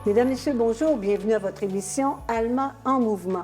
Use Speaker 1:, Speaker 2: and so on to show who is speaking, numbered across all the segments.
Speaker 1: Mesdames, Messieurs, bonjour, bienvenue à votre émission Alma en mouvement.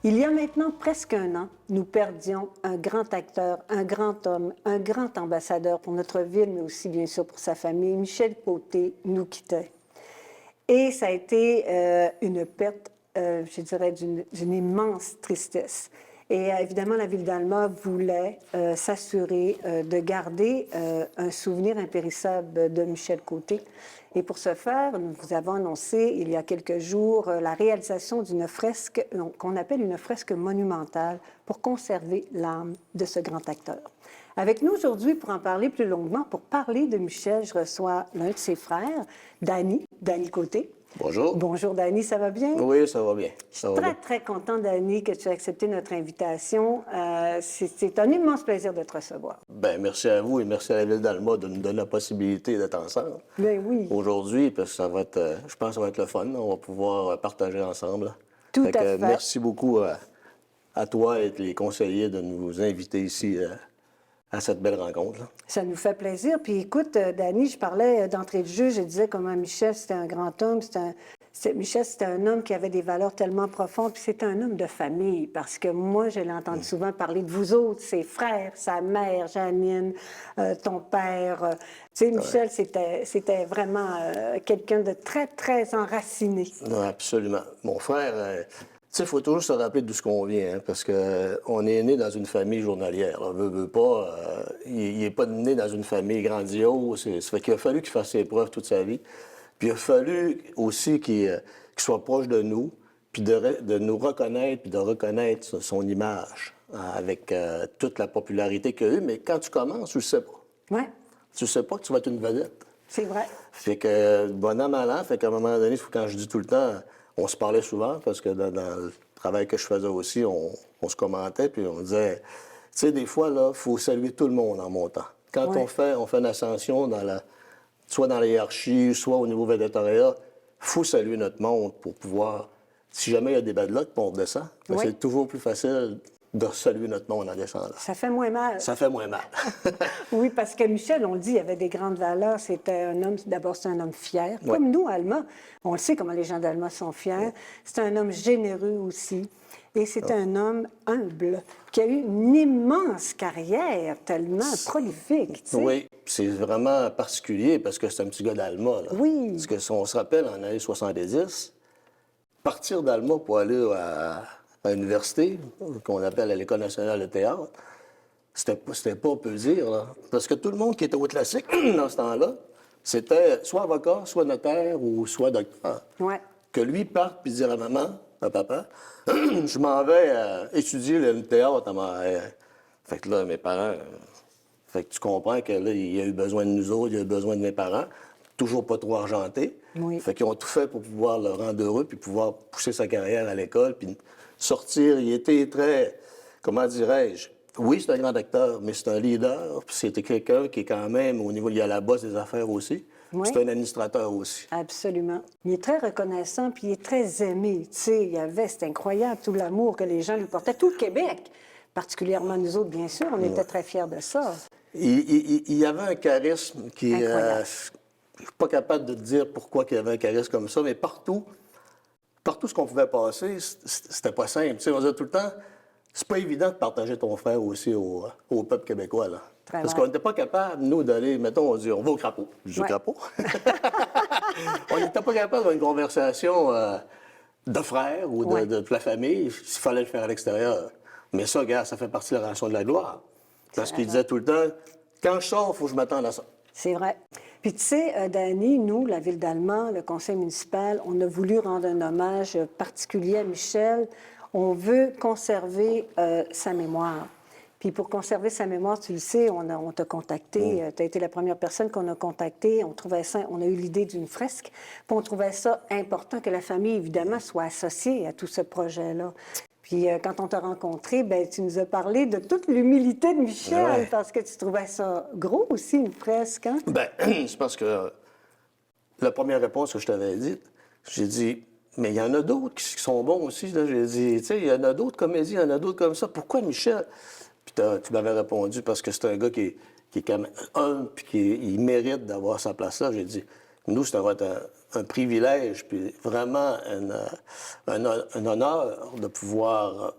Speaker 1: Il y a maintenant presque un an, nous perdions un grand acteur, un grand homme, un grand ambassadeur pour notre ville, mais aussi bien sûr pour sa famille. Michel Côté nous quittait. Et ça a été une perte, je dirais, d'une immense tristesse. Et évidemment, la ville d'Alma voulait s'assurer de garder un souvenir impérissable de Michel Côté. Et pour ce faire, nous vous avons annoncé il y a quelques jours la réalisation d'une fresque qu'on appelle une fresque monumentale pour conserver l'âme de ce grand acteur. Avec nous aujourd'hui, pour en parler plus longuement, pour parler de Michel, je reçois l'un de ses frères, Danny Côté.
Speaker 2: Bonjour.
Speaker 1: Bonjour, Danny, ça va bien?
Speaker 2: Oui, ça va bien.
Speaker 1: Je suis très contente, Danny, que tu aies accepté notre invitation. C'est un immense plaisir de te recevoir.
Speaker 2: Bien, merci à vous et merci à la Ville d'Alma de nous donner la possibilité d'être ensemble.
Speaker 1: Bien oui.
Speaker 2: Aujourd'hui, parce que ça va être, je pense que ça va être le fun. On va pouvoir partager ensemble.
Speaker 1: Tout à fait.
Speaker 2: Merci beaucoup à toi et les conseillers de nous inviter ici à cette belle rencontre.
Speaker 1: Ça nous fait plaisir. Puis écoute, Danny, je parlais d'entrée de jeu, je disais comment Michel, c'était un grand homme, Michel, c'était un homme qui avait des valeurs tellement profondes, puis c'était un homme de famille, parce que moi, je l'ai entendu souvent parler de vous autres, ses frères, sa mère, Janine, ton père. Tu sais, Michel, c'était vraiment quelqu'un de très, très enraciné.
Speaker 2: Non, absolument. Mon frère, tu sais, il faut toujours se rappeler d'où ce qu'on vient, hein, parce qu'on est né dans une famille journalière. On veut pas, il n'est pas né dans une famille grandiose. Ça fait qu'il a fallu qu'il fasse ses preuves toute sa vie. Puis il a fallu aussi qu'il soit proche de nous, puis de nous reconnaître, puis de reconnaître son image avec toute la popularité qu'il a eue. Mais quand tu commences, tu ne le sais pas.
Speaker 1: Ouais.
Speaker 2: Tu ne sais pas que tu vas être une vedette.
Speaker 1: C'est vrai.
Speaker 2: Fait que, bon an, mal an, fait qu'à un moment donné, quand je dis tout le temps, on se parlait souvent, parce que dans le travail que je faisais aussi, on se commentait, puis on disait, tu sais, des fois, là, il faut saluer tout le monde en montant. Quand on fait une ascension soit dans la hiérarchie, soit au niveau védétariat, il faut saluer notre monde pour pouvoir, si jamais il y a des bad luck, on redescend. C'est toujours plus facile de saluer notre monde en descendant.
Speaker 1: Ça fait moins mal.
Speaker 2: Ça fait moins mal.
Speaker 1: Oui, parce que Michel, on le dit, il avait des grandes valeurs. C'était un homme, d'abord, c'est un homme fier. Comme nous, Alma, on le sait comment les gens d'Alma sont fiers. C'est un homme généreux aussi. Et c'est un homme humble, qui a eu une immense carrière, tellement prolifique. Tu sais.
Speaker 2: Oui, c'est vraiment particulier parce que c'est un petit gars d'Alma. Là.
Speaker 1: Oui.
Speaker 2: Parce que si on se rappelle, en années 70, partir d'Alma pour aller à l'université, qu'on appelle à l'École nationale de théâtre, c'était pas peu dire. Là. Parce que tout le monde qui était au classique dans ce temps-là, c'était soit avocat, soit notaire ou soit docteur.
Speaker 1: Ouais.
Speaker 2: Que lui parte puis dire à maman, à papa, je m'en vais étudier le théâtre. Fait que là, mes parents... Fait que tu comprends que là, il a eu besoin de nous autres, il a eu besoin de mes parents, toujours pas trop argentés.
Speaker 1: Oui.
Speaker 2: Fait qu'ils ont tout fait pour pouvoir le rendre heureux, puis pouvoir pousser sa carrière à l'école, puis sortir. Il était très, comment dirais-je, oui, c'est un grand acteur, mais c'est un leader, puis c'était quelqu'un qui est quand même, au niveau, il y a la bosse des affaires aussi.
Speaker 1: Oui.
Speaker 2: C'est un administrateur aussi.
Speaker 1: Absolument. Il est très reconnaissant, puis il est très aimé. Tu sais, c'est incroyable, tout l'amour que les gens lui portaient, tout le Québec. Particulièrement nous autres, bien sûr, on était très fiers de ça.
Speaker 2: Il y avait un charisme qui... je suis pas capable de te dire pourquoi il y avait un charisme comme ça, mais partout ce qu'on pouvait passer, c'était pas simple. Tu sais, on disait tout le temps, c'est pas évident de partager ton frère aussi au peuple québécois, là. Parce qu'on n'était pas capable, nous, d'aller, mettons, on dit, on va au crapaud. Je dis au crapaud. On n'était pas capable d'avoir une conversation de frères ou de la famille, s'il fallait le faire à l'extérieur. Mais ça, regarde, ça fait partie de la relation de la gloire. Parce qu'il disait tout le temps, quand je sors, il faut que je m'attende à ça.
Speaker 1: C'est vrai. Puis tu sais, Danny, nous, la Ville d'Alma, le conseil municipal, on a voulu rendre un hommage particulier à Michel. On veut conserver sa mémoire. Puis pour conserver sa mémoire, tu le sais, on t'a contacté, tu as été la première personne qu'on a contactée. On a eu l'idée d'une fresque, puis on trouvait ça important que la famille, évidemment, soit associée à tout ce projet-là. Puis quand on t'a rencontré, ben tu nous as parlé de toute l'humilité de Michel, parce que tu trouvais ça gros aussi, une fresque, hein?
Speaker 2: Bien, c'est parce que la première réponse que je t'avais dite, j'ai dit, mais il y en a d'autres qui sont bons aussi. Là. J'ai dit, tu sais, il y en a d'autres comédiens, il y en a d'autres comme ça. Pourquoi Michel? Puis tu m'avais répondu parce que c'est un gars qui est quand même humble, puis il mérite d'avoir sa place là. J'ai dit, nous, ça va être un privilège, puis vraiment un honneur de pouvoir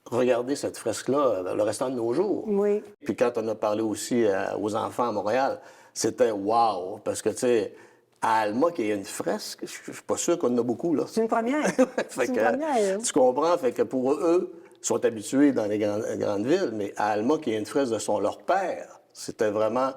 Speaker 2: regarder cette fresque-là le restant de nos jours.
Speaker 1: Oui.
Speaker 2: Puis quand on a parlé aussi aux enfants à Montréal, c'était wow! Parce que, tu sais, à Alma, qu'il y a une fresque, je suis pas sûr qu'on en a beaucoup, là.
Speaker 1: C'est une première.
Speaker 2: Fait
Speaker 1: C'est une
Speaker 2: que,
Speaker 1: première.
Speaker 2: tu comprends? Fait que pour eux, ils sont habitués dans les grandes villes, mais à Alma, qu'il y a une fresque de leur père, c'était vraiment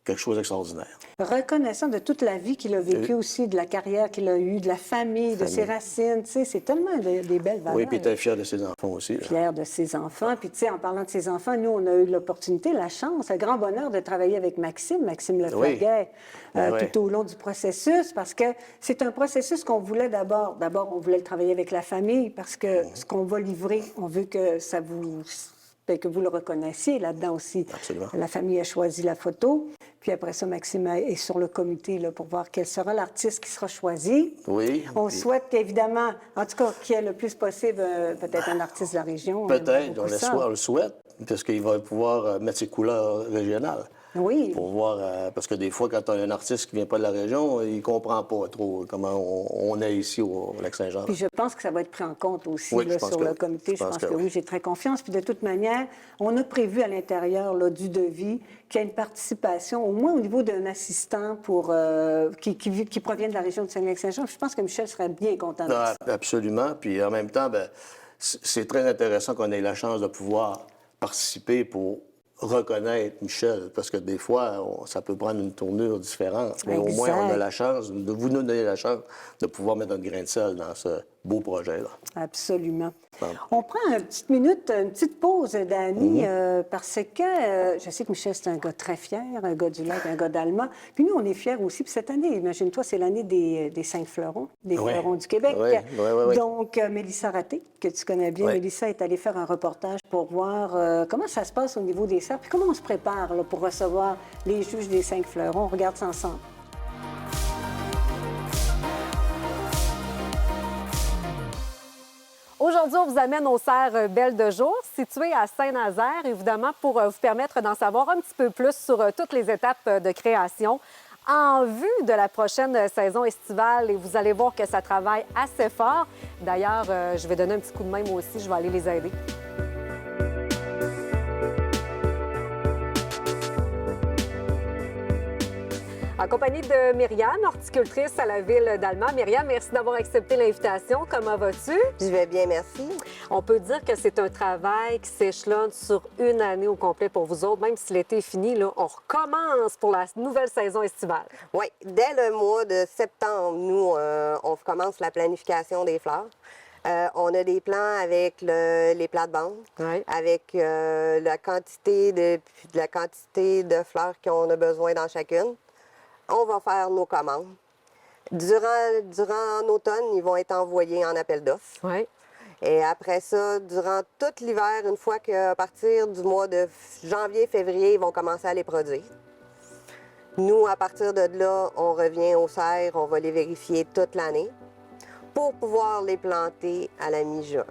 Speaker 2: quelque chose d'extraordinaire.
Speaker 1: Reconnaissant de toute la vie qu'il a vécue aussi, de la carrière qu'il a eue, de la famille, de ses racines, tu sais, c'est tellement des belles valeurs.
Speaker 2: Oui, puis il était fier de ses enfants aussi. Là.
Speaker 1: Fier de ses enfants. Puis, tu sais, en parlant de ses enfants, nous, on a eu l'opportunité, la chance, le grand bonheur de travailler avec Maxime Lefebvre, tout au long du processus, parce que c'est un processus qu'on voulait d'abord. D'abord, on voulait travailler avec la famille, parce que ce qu'on va livrer, on veut que ça vous... que vous le reconnaissiez là-dedans aussi.
Speaker 2: Absolument.
Speaker 1: La famille a choisi la photo. Puis après ça, Maxime est sur le comité là, pour voir quel sera l'artiste qui sera choisi.
Speaker 2: Oui.
Speaker 1: On souhaite qu'évidemment, en tout cas, qu'il y ait le plus possible peut-être un artiste de la région.
Speaker 2: Peut-être, on le souhaite, parce qu'il va pouvoir mettre ses couleurs régionales.
Speaker 1: Oui.
Speaker 2: Pour voir, parce que des fois, quand on a un artiste qui ne vient pas de la région, il ne comprend pas trop comment on est ici au Lac-Saint-Jean.
Speaker 1: Puis je pense que ça va être pris en compte aussi
Speaker 2: oui,
Speaker 1: là, sur le comité. Je pense que oui, j'ai très confiance. Puis de toute manière, on a prévu à l'intérieur là, du devis qu'il y ait une participation, au moins au niveau d'un assistant pour, qui provient de la région de Saguenay-Lac-Saint-Jean. Je pense que Michel serait bien content de ça.
Speaker 2: Absolument. Puis en même temps, ben, c'est très intéressant qu'on ait la chance de pouvoir participer pour reconnaître Michel, parce que des fois, ça peut prendre une tournure différente. Mais au moins, on a la chance, vous nous donnez la chance de pouvoir mettre notre grain de sel dans ce beau projet-là.
Speaker 1: Absolument. On prend une petite minute, une petite pause, Dani, parce que je sais que Michel, c'est un gars très fier, un gars du lac, un gars d'Alma. Puis nous, on est fiers aussi. Puis cette année, imagine-toi, c'est l'année des 5 fleurons, des fleurons du Québec.
Speaker 2: Oui.
Speaker 1: Donc, Mélissa Raté, que tu connais bien, Mélissa est allée faire un reportage pour voir comment ça se passe au niveau des cerfs, puis comment on se prépare là, pour recevoir les juges des 5 fleurons. On regarde ça ensemble.
Speaker 3: Aujourd'hui, on vous amène aux serres Belle de Jour, situées à Saint-Nazaire, évidemment, pour vous permettre d'en savoir un petit peu plus sur toutes les étapes de création en vue de la prochaine saison estivale. Et vous allez voir que ça travaille assez fort. D'ailleurs, je vais donner un petit coup de main, moi aussi, je vais aller les aider. En compagnie de Myriam, horticultrice à la ville d'Alma. Myriam, merci d'avoir accepté l'invitation. Comment vas-tu?
Speaker 4: Je vais bien, merci.
Speaker 3: On peut dire que c'est un travail qui s'échelonne sur une année au complet pour vous autres. Même si l'été est fini, là, on recommence pour la nouvelle saison estivale.
Speaker 4: Oui, dès le mois de septembre, nous, on commence la planification des fleurs. On a des plans avec les plates-bandes, avec la quantité de fleurs qu'on a besoin dans chacune. On va faire nos commandes. Durant l'automne, ils vont être envoyés en appel d'offres.
Speaker 3: Oui.
Speaker 4: Et après ça, durant tout l'hiver, une fois qu'à partir du mois de janvier, février, ils vont commencer à les produire. Nous, à partir de là, on revient aux serres, on va les vérifier toute l'année pour pouvoir les planter à la mi-juin.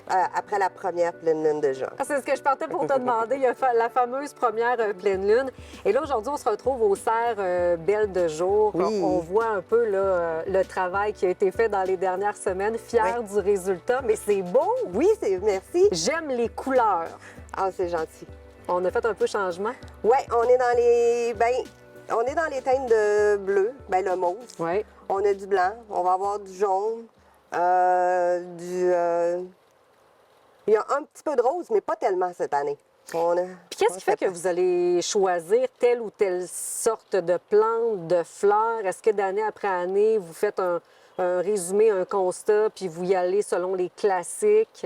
Speaker 4: Après la première pleine lune de juin.
Speaker 3: C'est ce que je partais pour te demander. Il y a la fameuse première pleine lune. Et là, aujourd'hui, on se retrouve aux serres Belle de Jour.
Speaker 4: Oui.
Speaker 3: On voit un peu là, le travail qui a été fait dans les dernières semaines. Fier du résultat, mais c'est beau.
Speaker 4: Oui, merci.
Speaker 3: J'aime les couleurs.
Speaker 4: Ah, c'est gentil.
Speaker 3: On a fait un peu changement.
Speaker 4: Oui, on est dans les teintes de bleu, le mauve.
Speaker 3: Oui.
Speaker 4: On a du blanc, on va avoir du jaune, il y a un petit peu de rose, mais pas tellement cette année.
Speaker 3: Puis qu'est-ce qui fait que vous allez choisir telle ou telle sorte de plante, de fleurs? Est-ce que d'année après année, vous faites un résumé, un constat, puis vous y allez selon les classiques?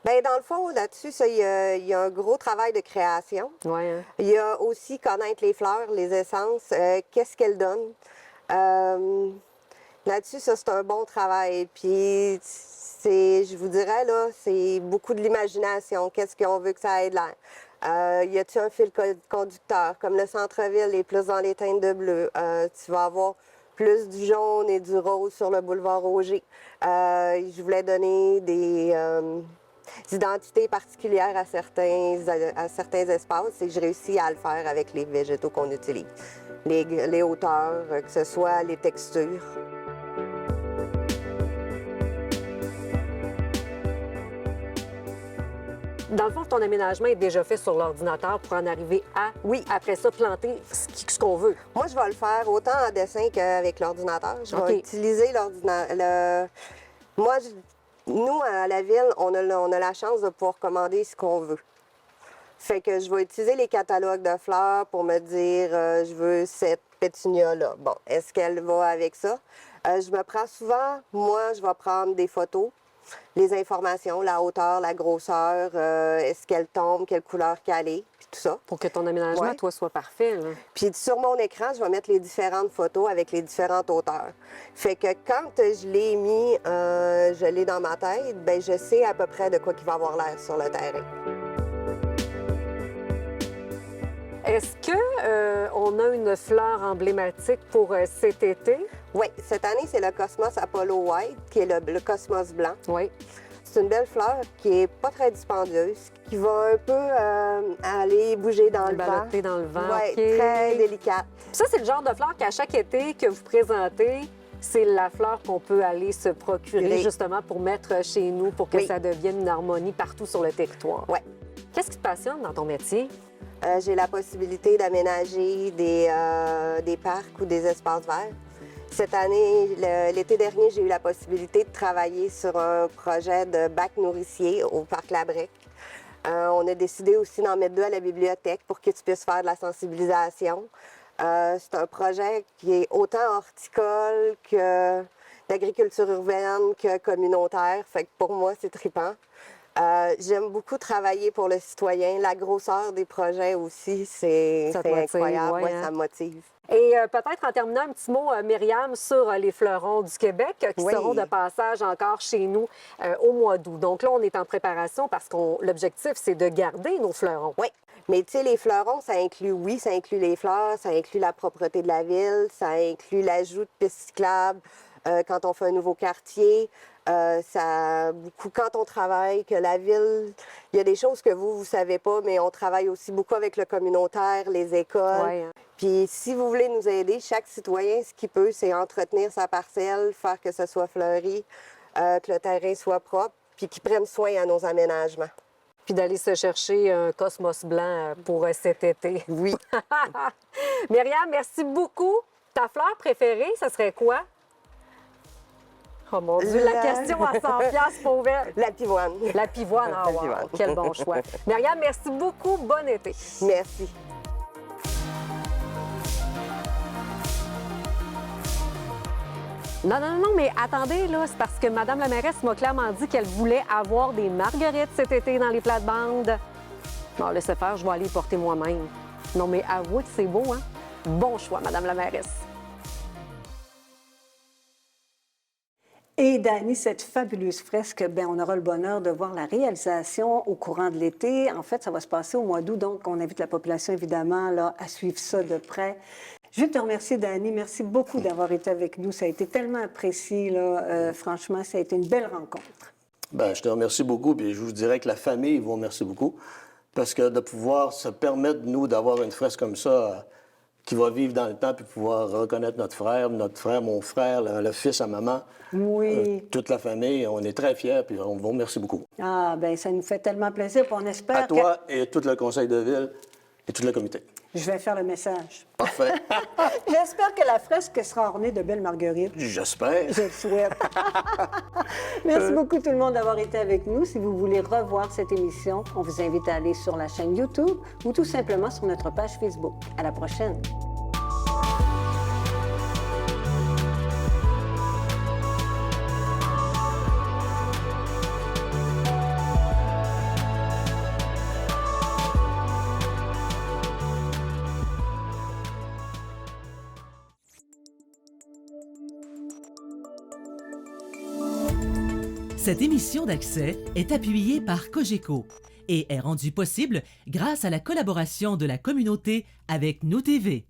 Speaker 4: Bien, dans le fond, là-dessus, il y a un gros travail de création.
Speaker 3: Oui. Hein?
Speaker 4: Il y a aussi connaître les fleurs, les essences, qu'est-ce qu'elles donnent. Là-dessus, ça, c'est un bon travail. Puis, je vous dirais, là, c'est beaucoup de l'imagination. Qu'est-ce qu'on veut que ça ait de l'air? Y a-t-il un fil conducteur? Comme le centre-ville est plus dans les teintes de bleu, tu vas avoir plus du jaune et du rose sur le boulevard Roger. Je voulais donner identités particulières à certains espaces, c'est que je réussis à le faire avec les végétaux qu'on utilise. Les hauteurs, que ce soit les textures.
Speaker 3: Dans le fond, ton aménagement est déjà fait sur l'ordinateur pour en arriver à,
Speaker 4: Oui.
Speaker 3: après ça, planter ce qu'on veut.
Speaker 4: Moi, je vais le faire autant en dessin qu'avec l'ordinateur. Je
Speaker 3: OK.
Speaker 4: vais utiliser l'ordinateur. Nous, à la ville, on a la chance de pouvoir commander ce qu'on veut. Fait que je vais utiliser les catalogues de fleurs pour me dire je veux cette pétunia-là. Bon, est-ce qu'elle va avec ça? Je me prends souvent, moi, je vais prendre des photos, les informations, la hauteur, la grosseur, est-ce qu'elle tombe, quelle couleur qu'elle est, puis tout ça.
Speaker 3: Pour que ton aménagement,
Speaker 4: Ouais.
Speaker 3: toi, soit parfait. Là.
Speaker 4: Puis sur mon écran, je vais mettre les différentes photos avec les différentes hauteurs. Fait que quand je l'ai mis, je l'ai dans ma tête, bien, je sais à peu près de quoi il va avoir l'air sur le terrain.
Speaker 3: Est-ce qu'on a une fleur emblématique pour cet été?
Speaker 4: Oui, cette année, c'est le Cosmos Apollo White, qui est le cosmos blanc.
Speaker 3: Oui.
Speaker 4: C'est une belle fleur qui est pas très dispendieuse, qui va un peu aller bouger dans le vent.
Speaker 3: Ballotter dans le vent.
Speaker 4: Oui,
Speaker 3: OK.
Speaker 4: très délicate.
Speaker 3: Ça, c'est le genre de fleur qu'à chaque été que vous présentez, c'est la fleur qu'on peut aller se procurer
Speaker 4: Oui.
Speaker 3: justement pour mettre chez nous, pour que
Speaker 4: Oui.
Speaker 3: ça devienne une harmonie partout sur le territoire.
Speaker 4: Oui.
Speaker 3: Qu'est-ce qui te passionne dans ton métier?
Speaker 4: J'ai la possibilité d'aménager des parcs ou des espaces verts. Cette année, l'été dernier, j'ai eu la possibilité de travailler sur un projet de bac nourricier au Parc Labrec. On a décidé aussi d'en mettre 2 à la bibliothèque pour qu'ils puissent faire de la sensibilisation. C'est un projet qui est autant horticole que d'agriculture urbaine que communautaire. Fait que pour moi, c'est trippant. J'aime beaucoup travailler pour le citoyen. La grosseur des projets aussi, c'est
Speaker 3: Ça te motive,
Speaker 4: incroyable.
Speaker 3: ouais,
Speaker 4: Ouais,
Speaker 3: hein?
Speaker 4: ça me motive.
Speaker 3: Et peut-être en terminant un petit mot, Myriam, sur les fleurons du Québec qui
Speaker 4: Oui.
Speaker 3: seront de passage encore chez nous au mois d'août. Donc là, on est en préparation parce que l'objectif, c'est de garder nos fleurons.
Speaker 4: Oui, mais tu sais, les fleurons, ça inclut les fleurs, ça inclut la propreté de la ville, ça inclut l'ajout de pistes cyclables quand on fait un nouveau quartier. Quand on travaille, que la ville, il y a des choses que vous savez pas, mais on travaille aussi beaucoup avec le communautaire, les écoles.
Speaker 3: Ouais, hein.
Speaker 4: Puis si vous voulez nous aider, chaque citoyen, ce qu'il peut, c'est entretenir sa parcelle, faire que ce soit fleuri, que le terrain soit propre, puis qu'il prenne soin à nos aménagements.
Speaker 3: Puis d'aller se chercher un cosmos blanc pour cet été.
Speaker 4: Oui.
Speaker 3: Myriam, merci beaucoup. Ta fleur préférée, ce serait quoi? Oh mon Dieu, la question à 100 piastres, pauvre.
Speaker 4: La pivoine.
Speaker 3: La pivoine, ah,
Speaker 4: La
Speaker 3: wow,
Speaker 4: pivoine.
Speaker 3: quel bon choix. Myriam, merci beaucoup. Bon été.
Speaker 4: Merci.
Speaker 3: Non, mais attendez, là, c'est parce que Mme la mairesse m'a clairement dit qu'elle voulait avoir des marguerites cet été dans les plates-bandes. Bon, laissez faire, je vais aller y porter moi-même. Non, mais avouez que c'est beau, hein? Bon choix, Mme la mairesse.
Speaker 1: Et Dani, cette fabuleuse fresque, bien, on aura le bonheur de voir la réalisation au courant de l'été. En fait, ça va se passer au mois d'août, donc on invite la population, évidemment, là, à suivre ça de près. Je veux te remercier, Dani. Merci beaucoup d'avoir été avec nous. Ça a été tellement apprécié, là. Franchement, ça a été une belle rencontre.
Speaker 2: Bien, je te remercie beaucoup, puis je vous dirais que la famille vous remercie beaucoup, parce que de pouvoir se permettre, nous, d'avoir une fresque comme ça qui va vivre dans le temps, puis pouvoir reconnaître notre frère, mon frère, le fils à maman,
Speaker 1: Oui.
Speaker 2: toute la famille, on est très fiers, puis on vous remercie beaucoup.
Speaker 1: Ah, bien, ça nous fait tellement plaisir, puis on espère
Speaker 2: À toi et tout le conseil de ville et tout le comité.
Speaker 1: Je vais faire le message.
Speaker 2: Parfait.
Speaker 1: J'espère que la fresque sera ornée de belles marguerites.
Speaker 2: J'espère.
Speaker 1: Je le souhaite. Merci beaucoup tout le monde d'avoir été avec nous. Si vous voulez revoir cette émission, on vous invite à aller sur la chaîne YouTube ou tout simplement sur notre page Facebook. À la prochaine.
Speaker 5: Cette émission d'Accès est appuyée par Cogeco et est rendue possible grâce à la collaboration de la communauté avec Nous TV.